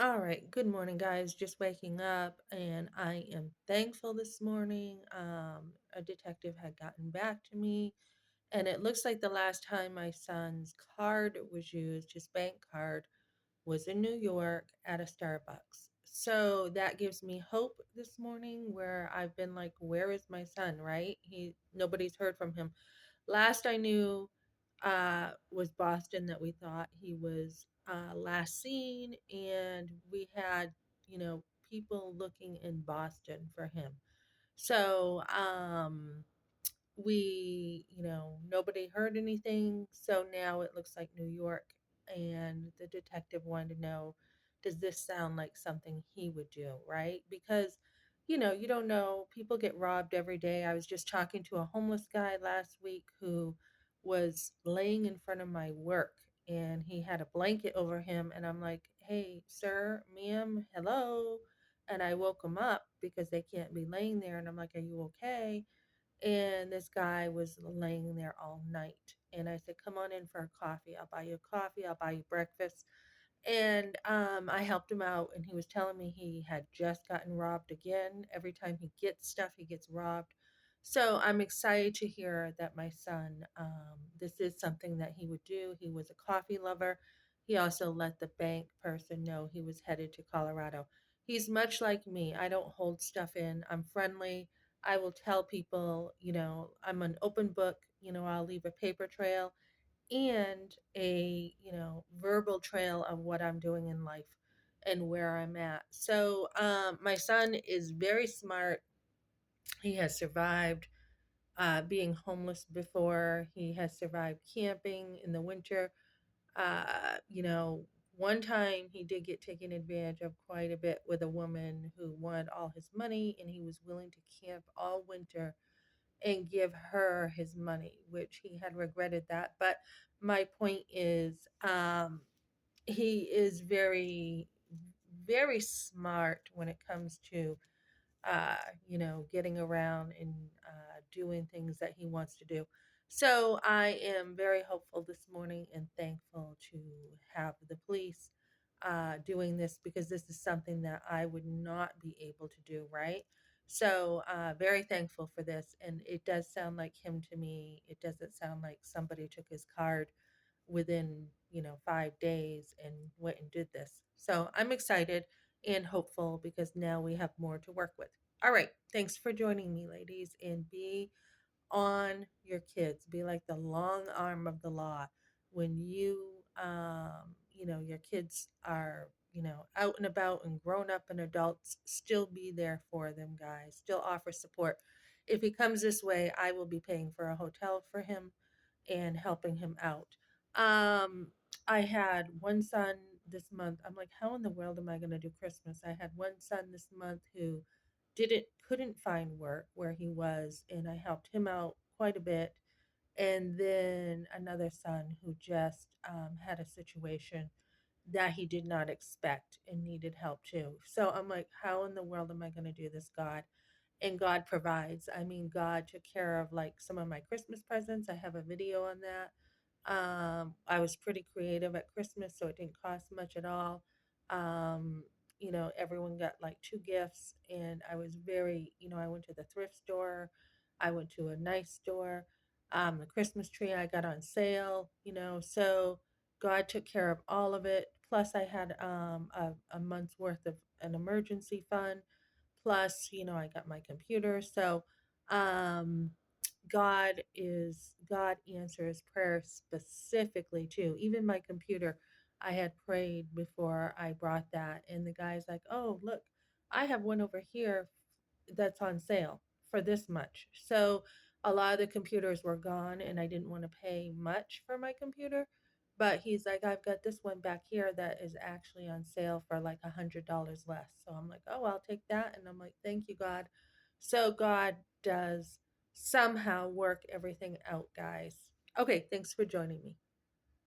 All right, good morning, guys. Just waking up, and I am thankful this morning. A detective had gotten back to me, and it looks like the last time my son's card was used, his bank card, was in New York at a Starbucks. So that gives me hope this morning where I've been like, where is my son, right? Nobody's heard from him. Last I knew was Boston that we thought he was last seen, and we had, people looking in Boston for him. So, nobody heard anything. So now it looks like New York, and the detective wanted to know, does this sound like something he would do, right? Because, you don't know. People get robbed every day. I was just talking to a homeless guy last week who was laying in front of my work, and he had a blanket over him. And I'm like, hey, sir, ma'am, hello. And I woke him up because they can't be laying there. And I'm like, are you okay? And this guy was laying there all night. And I said, come on in for a coffee. I'll buy you a coffee. I'll buy you breakfast. And I helped him out. And he was telling me he had just gotten robbed again. Every time he gets stuff, he gets robbed. So I'm excited to hear that my son, this is something that he would do. He was a coffee lover. He also let the bank person know he was headed to Colorado. He's much like me. I don't hold stuff in. I'm friendly. I will tell people, I'm an open book. I'll leave a paper trail and a, verbal trail of what I'm doing in life and where I'm at. So, my son is very smart. He has survived being homeless before. He has survived camping in the winter. One time he did get taken advantage of quite a bit with a woman who wanted all his money, and he was willing to camp all winter and give her his money, which he had regretted that. But my point is, he is very, very smart when it comes to, getting around and doing things that he wants to do. So I am very hopeful this morning and thankful to have the police doing this because this is something that I would not be able to do, right? So very thankful for this. And it does sound like him to me. It doesn't sound like somebody took his card within 5 days and went and did this. So I'm excited and hopeful because now we have more to work with. All right, thanks for joining me, ladies, and be on your kids. Be like the long arm of the law when your kids are out and about and grown up and adults. Still be there for them, guys. Still offer support. If he comes this way, I will be paying for a hotel for him and helping him out. Um, I had one son this month. I'm like, how in the world am I going to do Christmas? I had one son this month who didn't couldn't find work where he was, and I helped him out quite a bit. And then another son who just had a situation that he did not expect and needed help too. So I'm like, how in the world am I going to do this, God? And God provides. I mean, God took care of like some of my Christmas presents. I have a video on that. I was pretty creative at Christmas, so it didn't cost much at all. Um, Everyone got like two gifts, and I was very, I went to the thrift store, I went to a nice store. The Christmas tree I got on sale, so God took care of all of it. Plus, I had a month's worth of an emergency fund. Plus, I got my computer. So, um, God answers prayer specifically too. Even my computer, I had prayed before I brought that, and the guy's like, "Oh, look, I have one over here that's on sale for this much." So a lot of the computers were gone, and I didn't want to pay much for my computer. But he's like, I've got this one back here that is actually on sale for like $100 less. So I'm like, oh, I'll take that. And I'm like, thank you, God. So God does somehow work everything out, guys. Okay, thanks for joining me.